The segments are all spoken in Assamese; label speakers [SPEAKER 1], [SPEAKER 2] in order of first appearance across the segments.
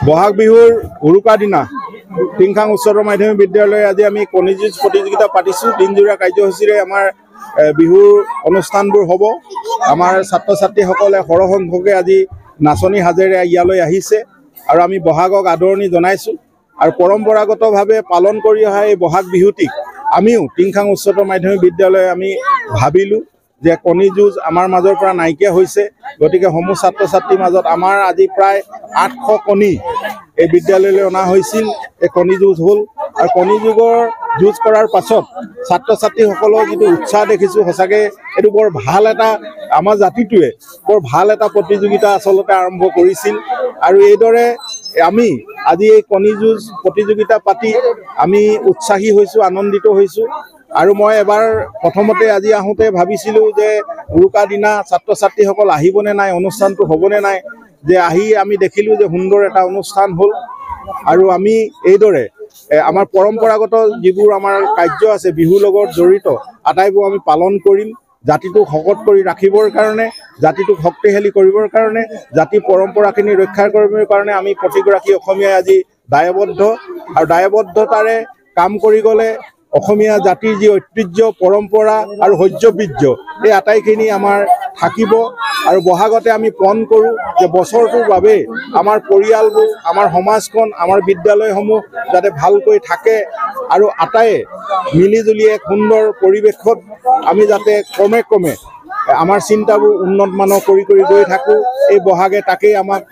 [SPEAKER 1] বহাগ বিহুৰ উৰুকা দিনা টিংখাং উচ্চতৰ মাধ্যমিক বিদ্যালয়ে আজি আমি কণী যুঁজ প্ৰতিযোগিতা পাতিছোঁ। দিনজোৰা কাৰ্যসূচীৰে আমাৰ বিহুৰ অনুষ্ঠানবোৰ হ'ব। আমাৰ ছাত্ৰ ছাত্ৰীসকলে সৰহসংখ্যকে আজি নাচনী সাজেৰে ইয়ালৈ আহিছে আৰু আমি বহাগক আদৰণি জনাইছোঁ। আৰু পৰম্পৰাগতভাৱে পালন কৰি অহা এই বহাগ বিহুটিক আমিও টিংখাং উচ্চতৰ মাধ্যমিক বিদ্যালয়ে আমি ভাবিলোঁ যে কণী যুঁজ আমাৰ মাজৰ পৰা নাইকিয়া হৈছে, গতিকে সমূহ ছাত্ৰ ছাত্ৰীৰ মাজত আমাৰ আজি প্ৰায় 800 কণী এই বিদ্যালয়লৈ অনা হৈছিল। এই কণী যুঁজ হ'ল আৰু কণী যুঁজ কৰাৰ পাছত ছাত্ৰ ছাত্ৰীসকলৰ যিটো উৎসাহ দেখিছোঁ, সঁচাকৈ এইটো বৰ ভাল এটা আমাৰ জাতিটোৱে বৰ ভাল এটা প্ৰতিযোগিতা আচলতে আৰম্ভ কৰিছিল। আৰু এইদৰে আমি আজি এই কণী যুঁজ প্ৰতিযোগিতা পাতি আমি উৎসাহী হৈছোঁ, আনন্দিত হৈছোঁ। আৰু মই এবাৰ প্ৰথমতে আজি আহোঁতে ভাবিছিলোঁ যে উৰুকা দিনা ছাত্ৰ ছাত্ৰীসকল আহিবনে নাই, অনুষ্ঠানটো হ'বনে নাই, যে আহি আমি দেখিলোঁ যে সুন্দৰ এটা অনুষ্ঠান হ'ল। আৰু আমি এইদৰে আমাৰ পৰম্পৰাগত যিবোৰ আমাৰ কাৰ্য আছে বিহুৰ লগত জড়িত আটাইবোৰ আমি পালন কৰিম। জাতিটোক শকত কৰি ৰাখিবৰ কাৰণে, জাতিটোক শক্তিশালী কৰিবৰ কাৰণে, জাতিৰ পৰম্পৰাখিনি ৰক্ষা কৰিবৰ কাৰণে আমি প্ৰতিগৰাকী অসমীয়াই আজি দায়বদ্ধ। আৰু দায়বদ্ধতাৰে কাম কৰি গ'লে অসমীয়া জাতিৰ যি ঐতিহ্য, পৰম্পৰা আৰু শৌৰ্যবীৰ্য এই আটাইখিনি আমাৰ থাকিব। আৰু বহাগতে আমি পণ কৰোঁ যে বছৰটোৰ বাবে আমাৰ পৰিয়ালবোৰ, আমাৰ সমাজখন, আমাৰ বিদ্যালয়সমূহ যাতে ভালকৈ থাকে আৰু আটায়ে মিলিজুলি এক সুন্দৰ পৰিৱেশত আমি যাতে ক্ৰমে ক্ৰমে আমাৰ চিন্তাবোৰ উন্নত মানৰ কৰি গৈ থাকোঁ। এই বহাগে তাকেই আমাক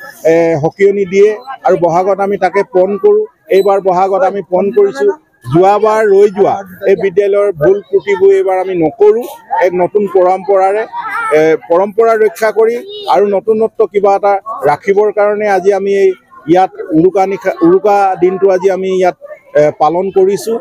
[SPEAKER 1] সকিয়নি দিয়ে আৰু বহাগত আমি তাকে পণ কৰোঁ। এইবাৰ বহাগত আমি পণ কৰিছোঁ যোৱাবাৰ ৰৈ যোৱা এই বিদ্যালয়ৰ ভুল ত্ৰুটিবোৰ এইবাৰ আমি নকৰোঁ। এক নতুন পৰম্পৰা ৰক্ষা কৰি আৰু নতুনত্ব কিবা এটা ৰাখিবৰ কাৰণে আজি আমি ইয়াত উৰুকা দিনটো আজি আমি ইয়াত পালন কৰিছোঁ।